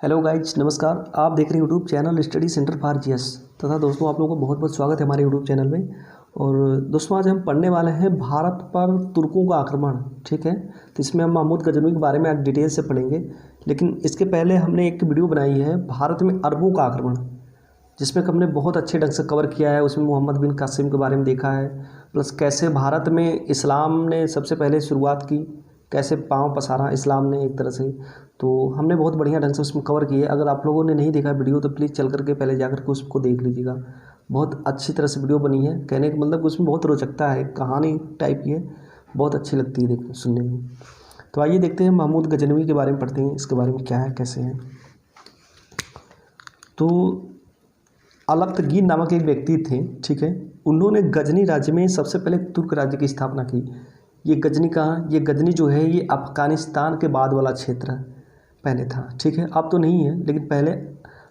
Hello guys, नमस्कार। आप देख रहे हैं YouTube channel study centre for GS. तथा दोस्तों, आप लोगों को बहुत बहुत स्वागत है हमारे यूट्यूब चैनल में। और दोस्तों, आज हम पढ़ने वाले हैं भारत पर तुर्कों का आक्रमण। ठीक है, तो इसमें हम महमूद गजनवी के बारे में आज डिटेल से पढ़ेंगे। लेकिन इसके पहले हमने एक वीडियो बनाई है भारत में अरबों का आक्रमण, जिसमें हमने बहुत अच्छे ढंग से कवर किया है। उसमें मोहम्मद बिन कासिम के बारे में देखा है, प्लस कैसे भारत में इस्लाम ने सबसे पहले शुरुआत की, कैसे पाँव पसारा इस्लाम ने एक तरह से। तो हमने बहुत बढ़िया ढंग से उसमें कवर किए। अगर आप लोगों ने नहीं देखा वीडियो तो प्लीज़ चल करके पहले जा करके उसको देख लीजिएगा। बहुत अच्छी तरह से वीडियो बनी है। कहने का मतलब उसमें बहुत रोचकता है, कहानी टाइप की है, बहुत अच्छी लगती है देखने सुनने में। तो आइए देखते हैं महमूद गजनवी के बारे में, पढ़ते हैं इसके बारे में क्या है कैसे है। तो अलख्तगीन नामक एक व्यक्ति थे, ठीक है। उन्होंने गजनी राज्य में सबसे पहले तुर्क राज्य की स्थापना की। ये गजनी कहाँ, ये गजनी जो है ये अफ़गानिस्तान के बाद वाला क्षेत्र पहले था, ठीक है। अब तो नहीं है, लेकिन पहले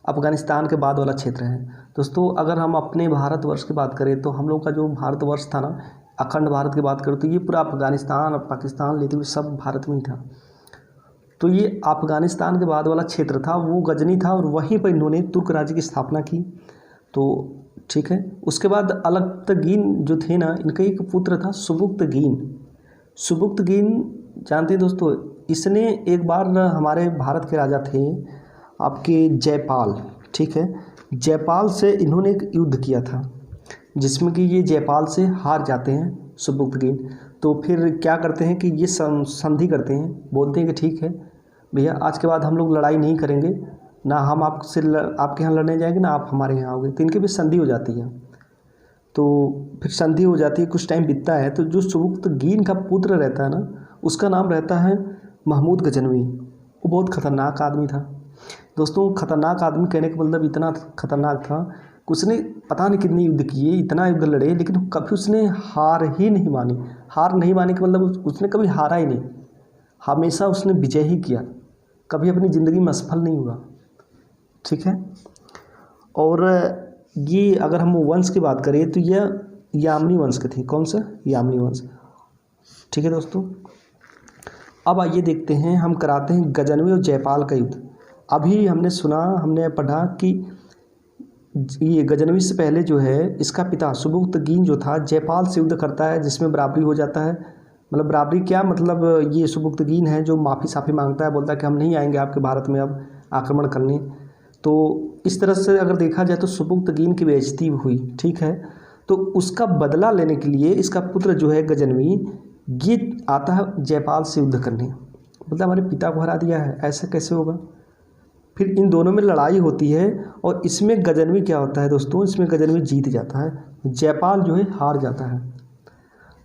अफ़गानिस्तान के बाद वाला क्षेत्र है। दोस्तों, अगर हम अपने भारतवर्ष की बात करें तो हम लोग का जो भारतवर्ष था ना, अखंड भारत की बात करें तो ये पूरा अफ़गानिस्तान और पाकिस्तान लेते हुए सब भारत में ही था। तो ये अफ़गानिस्तान के बाद वाला क्षेत्र था, वो गजनी था, और वहीं पर इन्होंने तुर्क राज्य की स्थापना की। तो ठीक है, उसके बाद अलख्तगीन जो थे ना, इनका एक पुत्र था सुबुक्तगीन। सुबुक्तगीन जानते हैं दोस्तों, इसने एक बार हमारे भारत के राजा थे आपके जयपाल, ठीक है। जयपाल से इन्होंने एक युद्ध किया था, जिसमें कि ये जयपाल से हार जाते हैं सुबुक्तगीन। तो फिर क्या करते हैं कि ये संधि करते हैं, बोलते हैं कि ठीक है भैया, आज के बाद हम लोग लड़ाई नहीं करेंगे, ना हम आपके यहाँ लड़ने जाएंगे, ना आप हमारे यहाँ आओगे। तो इनके बीच संधि हो जाती है। तो फिर संधि हो जाती है, कुछ टाइम बीतता है, तो जो सुबुक्तगीन का पुत्र रहता है ना, उसका नाम रहता है महमूद गजनवी। वो बहुत ख़तरनाक आदमी था दोस्तों। ख़तरनाक आदमी कहने का मतलब इतना ख़तरनाक था कि उसने पता नहीं कितने युद्ध किए, इतना युद्ध लड़े, लेकिन कभी उसने हार ही नहीं मानी। हार नहीं माने का मतलब उसने कभी हारा ही नहीं, हमेशा उसने विजय ही किया, कभी अपनी ज़िंदगी में असफल नहीं हुआ, ठीक है। और ये अगर हम वंश की बात करें तो यह यामनी वंश के थे। कौन सा? यामनी वंश, ठीक है दोस्तों। अब आइए देखते हैं, हम कराते हैं गजनवी और जयपाल का युद्ध। अभी हमने सुना, हमने पढ़ा कि ये गजनवी से पहले जो है इसका पिता सुबुक्तगीन जो था जयपाल से युद्ध करता है, जिसमें बराबरी हो जाता है। मतलब बराबरी क्या मतलब, ये सुबुक्तगीन है जो माफ़ी साफ़ी मांगता है, बोलता है कि हम नहीं आएंगे आपके भारत में अब आक्रमण करने। तो इस तरह से अगर देखा जाए तो सुबुक्तगीन की बेइज्जती हुई, ठीक है। तो उसका बदला लेने के लिए इसका पुत्र जो है गजनवी, ये आता है जयपाल से युद्ध करने। मतलब हमारे पिता को हरा दिया है, ऐसा कैसे होगा। फिर इन दोनों में लड़ाई होती है, और इसमें गजनवी क्या होता है दोस्तों, इसमें गजनवी जीत जाता है, जयपाल जो है हार जाता है।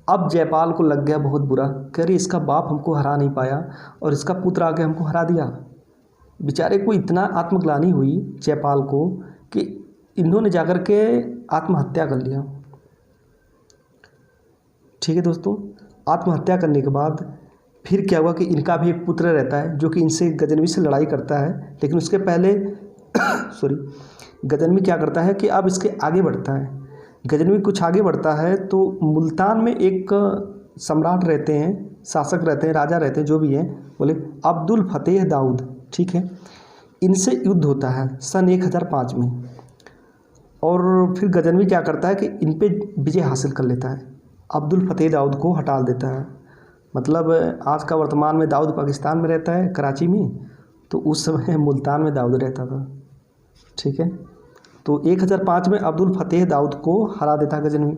अब जयपाल को लग गया बहुत बुरा, कह रही इसका बाप हमको हरा नहीं पाया और इसका पुत्र आके हमको हरा दिया। बेचारे को इतना आत्मग्लानि हुई जयपाल को कि इन्होंने जाकर के आत्महत्या कर लिया, ठीक है दोस्तों। आत्महत्या करने के बाद फिर क्या हुआ कि इनका भी एक पुत्र रहता है जो कि इनसे गजनवी से लड़ाई करता है, लेकिन उसके पहले सॉरी, गजनवी क्या करता है कि अब इसके आगे बढ़ता है। गजनवी कुछ आगे बढ़ता है तो मुल्तान में एक सम्राट रहते हैं, शासक रहते हैं, राजा रहते हैं, जो भी हैं, बोले अब्दुल फतेह दाऊद, ठीक है। इनसे युद्ध होता है सन 1005 में, और फिर गजनवी क्या करता है कि इन पे विजय हासिल कर लेता है, अब्दुल फतेह दाऊद को हटा देता है। मतलब आज का वर्तमान में दाऊद पाकिस्तान में रहता है, कराची में, तो उस समय मुल्तान में दाऊद रहता था, ठीक है। तो 1005 में अब्दुल फतेह दाऊद को हरा देता है गजनवी।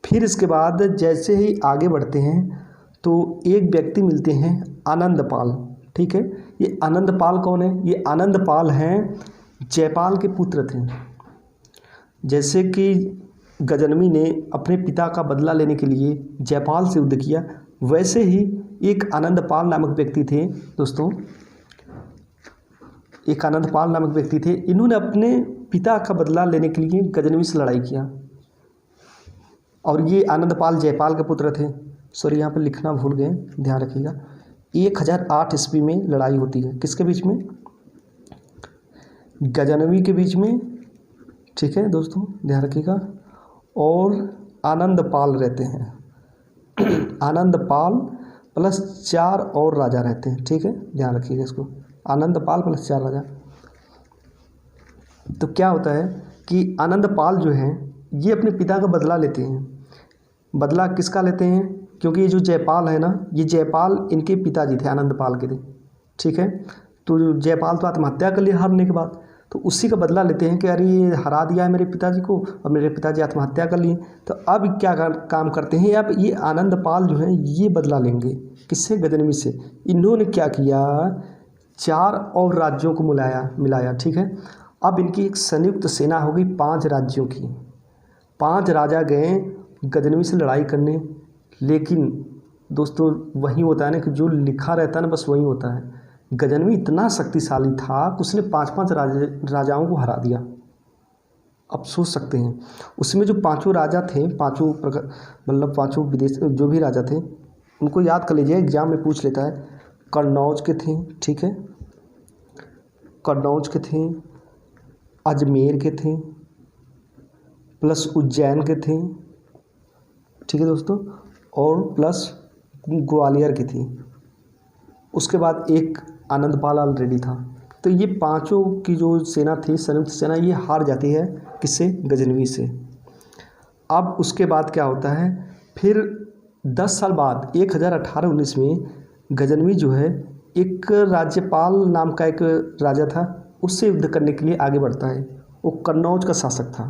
फिर इसके बाद जैसे ही आगे बढ़ते हैं तो एक व्यक्ति मिलते हैं, आनंदपाल, ठीक है। ये आनंदपाल कौन है? ये आनंदपाल हैं जयपाल के पुत्र थे। जैसे कि गजनवी ने अपने पिता का बदला लेने के लिए जयपाल से युद्ध किया, वैसे ही एक आनंदपाल नामक व्यक्ति थे दोस्तों, एक आनंदपाल नामक व्यक्ति थे। इन्होंने अपने पिता का बदला लेने के लिए गजनवी से लड़ाई किया, और ये आनंदपाल जयपाल के पुत्र थे। सॉरी, यहाँ पर लिखना भूल गए, ध्यान रखिएगा। 1008 ईस्वी में लड़ाई होती है, किसके बीच में? गजनवी के बीच में, ठीक है दोस्तों, ध्यान रखिएगा। और आनंदपाल रहते हैं आनंदपाल प्लस 4 और राजा रहते हैं, ठीक है, ध्यान रखिएगा इसको। आनंदपाल प्लस 4 राजा। तो क्या होता है कि आनंदपाल जो हैं ये अपने पिता का बदला लेते हैं। बदला किसका लेते हैं? क्योंकि ये जो जयपाल है ना, ये जयपाल इनके पिताजी थे, आनंदपाल के थे, ठीक है। तो जयपाल तो आत्महत्या कर लिया हारने के बाद, तो उसी का बदला लेते हैं कि अरे ये हरा दिया है मेरे पिताजी को और मेरे पिताजी आत्महत्या कर लिए। तो अब क्या काम करते हैं, अब ये आनंदपाल जो है ये बदला लेंगे किससे? गजनवी से। इन्होंने क्या किया, 4 और राज्यों को मिलाया, ठीक है। अब इनकी एक संयुक्त सेना होगी 5 राज्यों की। 5 राजा गए गजनवी से लड़ाई करने, लेकिन दोस्तों वही होता है ना कि जो लिखा रहता है ना बस वही होता है। गजनवी इतना शक्तिशाली था कि उसने 5-5 राजाओं को हरा दिया। अब सोच सकते हैं उसमें जो 5 राजा थे, 5 विदेश जो भी राजा थे उनको याद कर लीजिए, एग्जाम में पूछ लेता है। कन्नौज के थे, ठीक है, कन्नौज के थे, अजमेर के थे, प्लस उज्जैन के थे, ठीक है दोस्तों, और प्लस ग्वालियर की थी। उसके बाद एक आनंदपाल ऑलरेडी था। तो ये 5 की जो सेना थी, संयुक्त सेना, ये हार जाती है किससे? गजनवी से। अब उसके बाद क्या होता है, फिर 10 साल बाद 1018-19 में गजनवी जो है एक राज्यपाल नाम का एक राजा था, उससे युद्ध करने के लिए आगे बढ़ता है। वो कन्नौज का शासक था।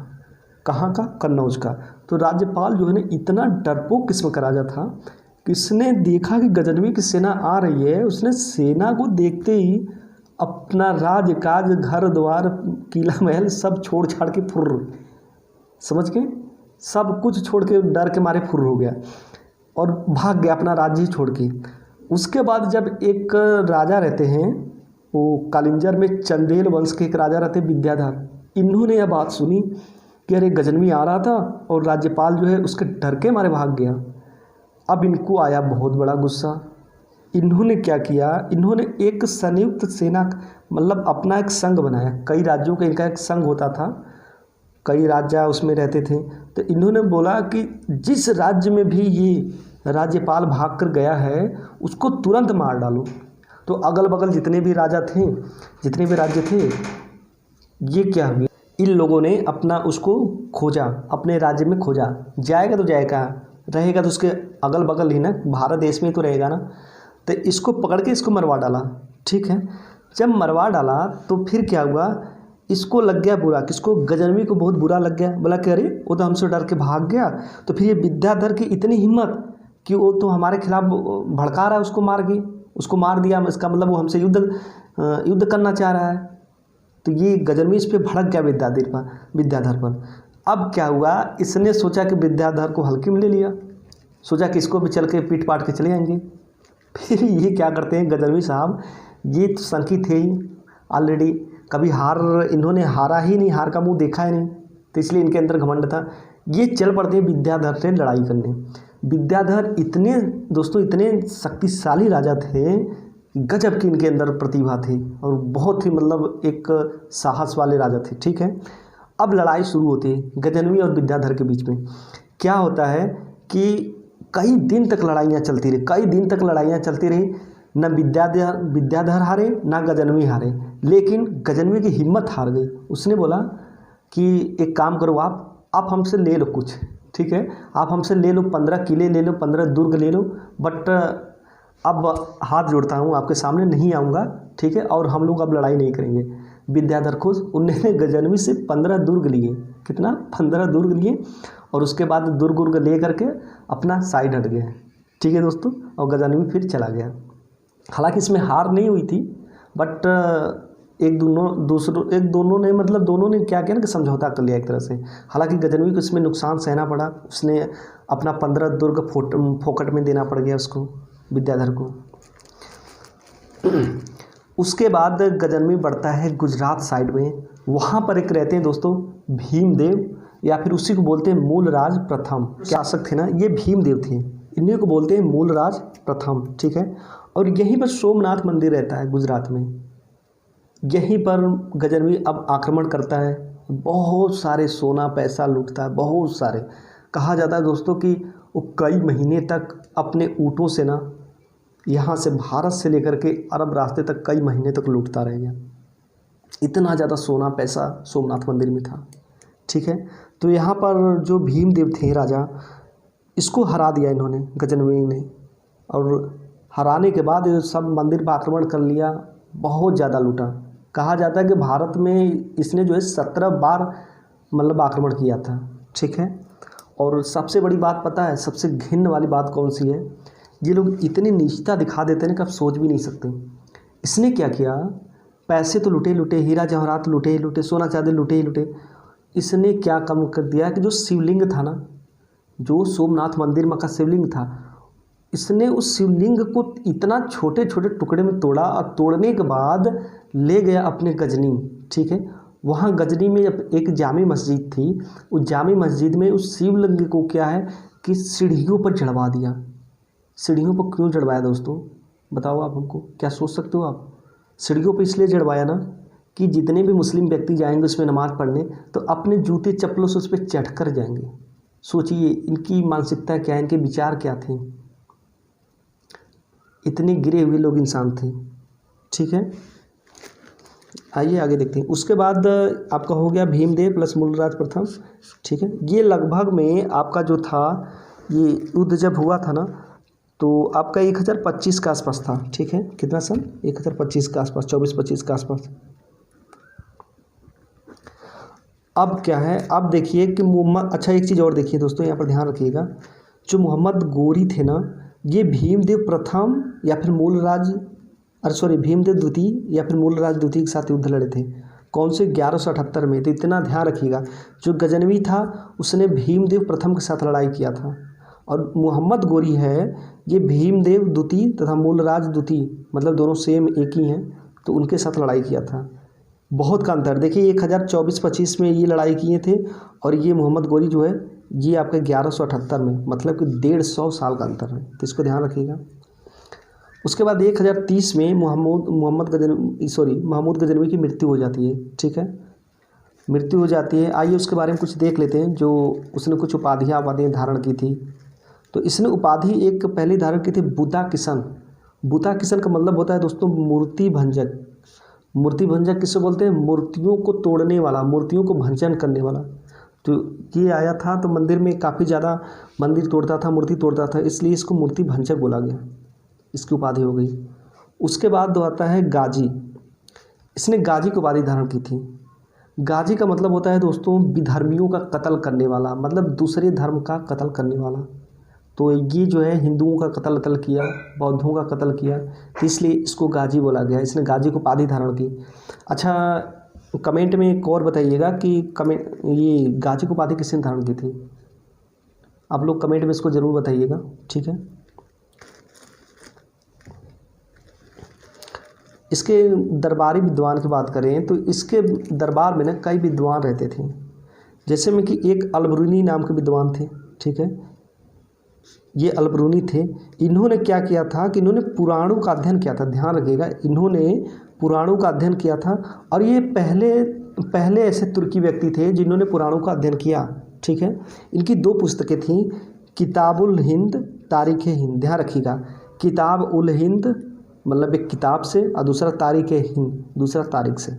कहाँ का? कन्नौज का। तो राज्यपाल जो है ना इतना डरपोक किस्म का राजा था, किसने देखा कि गजनवी की सेना आ रही है, उसने सेना को देखते ही अपना राजकाज, घर द्वार, किला महल सब छोड़ छाड़ के फुर्र, समझ के सब कुछ छोड़ के डर के मारे फुर्र हो गया और भाग गया अपना राज्य ही छोड़ के। उसके बाद जब एक राजा रहते हैं, वो कालिंजर में चंदेल वंश के एक राजा रहते विद्याधर, इन्होंने यह बात सुनी कि अरे गजनवी आ रहा था और राज्यपाल जो है उसके डर के मारे भाग गया। अब इनको आया बहुत बड़ा गुस्सा। इन्होंने क्या किया, इन्होंने एक संयुक्त सेना मतलब अपना एक संघ बनाया। कई राज्यों का इनका एक संघ होता था, कई राजा उसमें रहते थे। तो इन्होंने बोला कि जिस राज्य में भी ये राज्यपाल भाग कर गया है उसको तुरंत मार डालो। तो अगल बगल जितने भी राजा थे, जितने भी राज्य थे, ये क्या हुआ, इन लोगों ने अपना उसको खोजा, अपने राज्य में खोजा। जाएगा तो जाएगा, रहेगा तो उसके अगल बगल ही ना, भारत देश में तो रहेगा ना। तो इसको पकड़ के इसको मरवा डाला, ठीक है। जब मरवा डाला तो फिर क्या हुआ, इसको लग गया बुरा, किसको? गजनवी को बहुत बुरा लग गया। बोला कि अरे वो तो हमसे डर के भाग गया। तो फिर ये विद्याधर की इतनी हिम्मत कि वो तो हमारे खिलाफ भड़का रहा है, उसको मार दिया, इसका मतलब वो हमसे युद्ध करना चाह रहा है। तो ये गजनवी इस पर भड़क गया विद्याधर पर। अब क्या हुआ, इसने सोचा कि विद्याधर को हल्के में ले लिया, सोचा कि इसको भी चल के पीट पाट के चले जाएंगे। फिर ये क्या करते हैं गजनवी साहब, ये तो संकी थे ही ऑलरेडी, कभी इन्होंने हारा ही नहीं, हार का मुंह देखा ही नहीं, तो इसलिए इनके अंदर घमंड था। ये चल पड़ते हैं विद्याधर से लड़ाई करने। विद्याधर इतने शक्तिशाली राजा थे, गजब की इनके अंदर प्रतिभा थी और बहुत ही मतलब एक साहस वाले राजा थे, ठीक है। अब लड़ाई शुरू होती है गजनवी और विद्याधर के बीच में। क्या होता है कि कई दिन तक लड़ाइयाँ चलती रही, न विद्याधर हारे ना गजनवी हारे, लेकिन गजनवी की हिम्मत हार गई। उसने बोला कि एक काम करो, आप हमसे ले लो कुछ, ठीक है, आप हमसे ले लो 15 किले ले लो, 15 दुर्ग ले लो, बट अब हाथ जोड़ता हूँ, आपके सामने नहीं आऊँगा, ठीक है, और हम लोग अब लड़ाई नहीं करेंगे। विद्याधर खुश, उन्होंने गजनवी से 15 दुर्ग लिए। कितना? 15 दुर्ग लिए, और उसके बाद दुर्ग ले करके अपना साइड हट गए, ठीक है दोस्तों, और गजनवी फिर चला गया। हालांकि इसमें हार नहीं हुई थी, बट दोनों ने क्या किया ना कि समझौता कर लिया एक तरह से। हालांकि गजनवी को इसमें नुकसान सहना पड़ा, उसने अपना 15 दुर्ग फोकट में देना पड़ गया उसको, विद्याधर को। उसके बाद गजनवी बढ़ता है गुजरात साइड में। वहाँ पर एक रहते हैं दोस्तों भीमदेव, या फिर उसी को बोलते हैं मूलराज प्रथम। शासक थे ना ये भीमदेव थे, इन्हीं को बोलते हैं मूलराज प्रथम, ठीक है। और यहीं पर सोमनाथ मंदिर रहता है गुजरात में। यहीं पर गजनवी अब आक्रमण करता है, बहुत सारे सोना पैसा लूटता है, बहुत सारे। कहा जाता है दोस्तों कि वो कई महीने तक अपने ऊँटों से ना यहाँ से भारत से लेकर के अरब रास्ते तक कई महीने तक लूटता रह गया। इतना ज़्यादा सोना पैसा सोमनाथ मंदिर में था, ठीक है। तो यहाँ पर जो भीमदेव थे राजा, इसको हरा दिया इन्होंने, गजनवी ने, और हराने के बाद सब मंदिर पर आक्रमण कर लिया, बहुत ज़्यादा लूटा। कहा जाता है कि भारत में इसने जो है 17 बार मतलब आक्रमण किया था, ठीक है। और सबसे बड़ी बात पता है, सबसे घिन्न वाली बात कौन सी है? ये लोग इतनी नीचता दिखा देते हैं कि आप सोच भी नहीं सकते। इसने क्या किया, पैसे तो लूटे लूटे, हीरा जवाहरात लूटे ही लूटे, सोना चांदी लूटे ही लूटे। इसने क्या कम कर दिया कि जो शिवलिंग था ना, जो सोमनाथ मंदिर में का शिवलिंग था, इसने उस शिवलिंग को इतना छोटे छोटे टुकड़े में तोड़ा, और तोड़ने के बाद ले गया अपने गजनी, ठीक है। वहाँ गजनी में एक जामी मस्जिद थी, उस जामी मस्जिद में उस शिवलिंग को क्या है कि सीढ़ियों पर चढ़वा दिया। सीढ़ियों पर क्यों चढ़वाया दोस्तों, बताओ आप हमको, क्या सोच सकते हो आप? सीढ़ियों पर इसलिए चढ़वाया ना कि जितने भी मुस्लिम व्यक्ति जाएंगे उसमें नमाज़ पढ़ने, तो अपने जूते चप्पलों से उस पर चढ़ कर जाएंगे। सोचिए इनकी मानसिकता क्या है, इनके विचार क्या थे। इतने गिरे हुए लोग इंसान थे, ठीक है। आइए आगे देखते हैं। उसके बाद आपका हो गया भीमदेव प्लस मूलराज प्रथम, ठीक है। ये लगभग में आपका जो था, ये युद्ध जब हुआ था ना, तो आपका 1025 के आसपास था, ठीक है। कितना सन? 1025 के आसपास, 24-25 के आसपास। अब क्या है, अब देखिए कि मोहम्मद, अच्छा एक चीज़ और देखिए दोस्तों, यहाँ पर ध्यान रखिएगा, जो मोहम्मद गोरी थे ना, ये भीमदेव प्रथम या फिर मूलराज, भीमदेव द्वितीय या फिर मूलराज द्वितीय के साथ युद्ध लड़े थे। कौन से? 1178 में। तो इतना ध्यान रखिएगा, जो गजनवी था उसने भीमदेव प्रथम के साथ लड़ाई किया था, और मोहम्मद गोरी है ये भीमदेव द्वितीय तथा मूलराज द्वितीय, मतलब दोनों सेम एक ही हैं, तो उनके साथ लड़ाई किया था। बहुत का अंतर देखिए, 1024-25 में ये लड़ाई किए थे, और ये मोहम्मद गोरी जो है ये आपका 1178 में, मतलब कि 150 साल का अंतर है, तो इसको ध्यान रखिएगा। उसके बाद 1030 में महमूद गजनवी की मृत्यु हो जाती है, ठीक है, मृत्यु हो जाती है। आइए उसके बारे में कुछ देख लेते हैं। जो उसने कुछ उपाधियाँ धारण की थी, तो इसने उपाधि एक पहली धारण की थी बुता किशन। बुता किशन का मतलब होता है दोस्तों मूर्ति भंजक। मूर्ति भंजक किससे बोलते हैं? मूर्तियों को तोड़ने वाला, मूर्तियों को भंजन करने वाला। तो ये आया था, तो मंदिर में काफ़ी ज़्यादा मंदिर तोड़ता था, मूर्ति तोड़ता था, इसलिए इसको मूर्ति भंजक बोला गया, इसकी उपाधि हो गई। उसके बाद जो आता है गाजी, इसने गाजी की उपाधि धारण की थी। गाजी का मतलब होता है दोस्तों विधर्मियों का कत्ल करने वाला, मतलब दूसरे धर्म का कत्ल करने वाला। तो ये जो है हिंदुओं का कत्ल किया, बौद्धों का कत्ल किया, तो इसलिए इसको गाजी बोला गया। इसने गाजी को उपाधि धारण की। अच्छा, कमेंट में एक और बताइएगा कि ये गाजी को उपाधि किसने धारण की थी? आप लोग कमेंट में इसको ज़रूर बताइएगा, ठीक है। इसके दरबारी विद्वान की बात करें तो इसके दरबार में ना कई विद्वान रहते थे, जैसे में कि एक अलबरूनी नाम के विद्वान थे, ठीक है। ये अलबरूनी थे। इन्होंने क्या किया था कि इन्होंने पुराणों का अध्ययन किया था, ध्यान रखिएगा, इन्होंने पुराणों का अध्ययन किया था, और ये पहले ऐसे तुर्की व्यक्ति थे जिन्होंने पुराणों का अध्ययन किया, ठीक है। इनकी 2 पुस्तकें थीं, किताबुल हिंद, तारीख़ हिंद। ध्यान रखिएगा, किताब उल हिंद मतलब एक किताब से, और दूसरा तारीख़ हिंद, दूसरा तारीख से।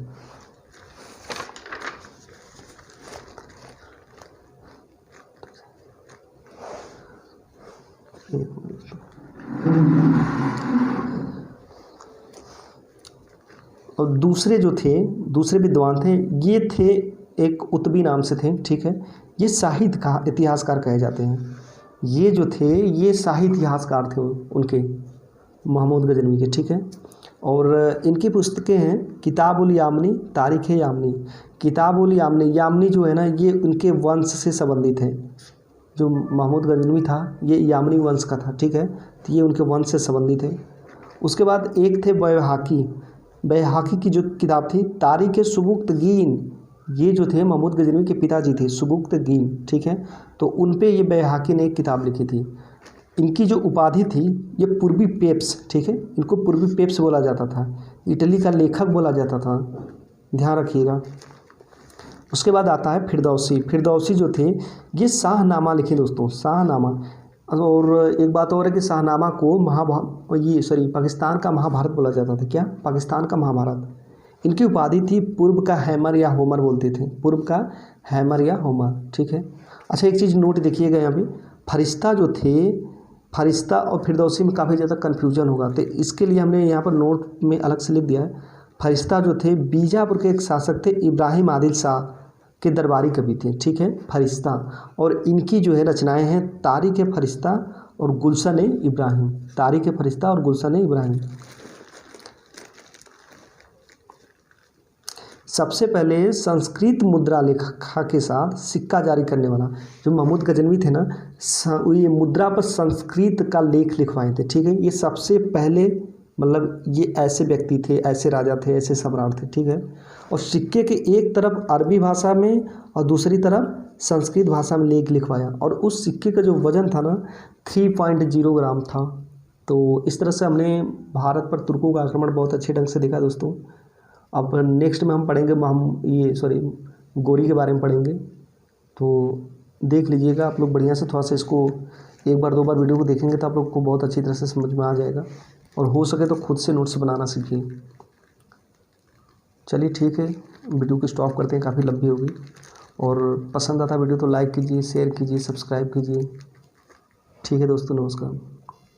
और दूसरे जो थे, दूसरे विद्वान थे, ये थे एक उतबी नाम से थे, ठीक है। ये साहित्य का इतिहासकार कहे जाते हैं। ये जो थे ये शाही इतिहासकार थे उनके, महमूद गजनवी के, ठीक है। और इनकी पुस्तकें हैं किताब उल यामनी, तारीख़ यामनी। किताब उल यामनी, यामनी जो है ना ये उनके वंश से संबंधित है। जो महमूद गजनवी था ये यामनी वंश का था, ठीक है, तो ये उनके वंश से संबंधित है। उसके बाद एक थे बैहाकी की जो किताब थी तारीख़ सुबुक्तगीन। ये जो थे महमूद गजनवी के पिताजी थे सुबुक्तगीन, ठीक है, तो उन पे ये बैहाकी ने एक किताब लिखी थी। इनकी जो उपाधि थी ये पूर्वी पेप्स, ठीक है, इनको पूर्वी पेप्स बोला जाता था, इटली का लेखक बोला जाता था, ध्यान रखिएगा। उसके बाद आता है फिरदौसी। फिरदौसी जो थे ये शाहनामा लिखे दोस्तों, शाहनामा। और एक बात और है कि शाहनामा को पाकिस्तान का महाभारत बोला जाता था। क्या? पाकिस्तान का महाभारत। इनकी उपाधि थी पूर्व का हैमर या होमर बोलते थे, पूर्व का हैमर या होमर। ठीक है। अच्छा, एक चीज़ नोट देखिएगा यहाँ पे, फरिश्ता जो थे, फरिश्ता और फिरदौसी में काफ़ी ज़्यादा कन्फ्यूजन होगा, तो इसके लिए हमने यहाँ पर नोट में अलग से लिख दिया है। फरिश्ता जो थे बीजापुर के एक शासक थे, इब्राहिम आदिल शाह के दरबारी कवि थे। ठीक है, फरिश्ता। और इनकी जो है रचनाएं हैं तारीख़ फरिश्ता और गुलशन इब्राहिम, तारीख़ फरिश्ता और गुलशन इब्राहिम। सबसे पहले संस्कृत मुद्रा लेखा के साथ सिक्का जारी करने वाला जो महमूद गजनवी थे ना, ये मुद्रा पर संस्कृत का लेख लिखवाए थे। ठीक है, ये सबसे पहले, मतलब ये ऐसे व्यक्ति थे, ऐसे राजा थे, ऐसे सम्राट थे। ठीक है, और सिक्के के एक तरफ अरबी भाषा में और दूसरी तरफ संस्कृत भाषा में लेख लिखवाया, और उस सिक्के का जो वज़न था ना 3.0 ग्राम था। तो इस तरह से हमने भारत पर तुर्कों का आक्रमण बहुत अच्छे ढंग से देखा दोस्तों। अब नेक्स्ट में हम पढ़ेंगे गोरी के बारे में पढ़ेंगे, तो देख लीजिएगा आप लोग बढ़िया से, थोड़ा सा इसको एक बार दो बार वीडियो को देखेंगे तो आप लोग को बहुत अच्छी तरह से समझ में आ जाएगा, और हो सके तो खुद से नोट्स बनाना सीखिए। चलिए ठीक है, वीडियो को स्टॉप करते हैं, काफ़ी लंबी होगी। और पसंद आता वीडियो तो लाइक कीजिए, शेयर कीजिए, सब्सक्राइब कीजिए। ठीक है दोस्तों, नमस्कार।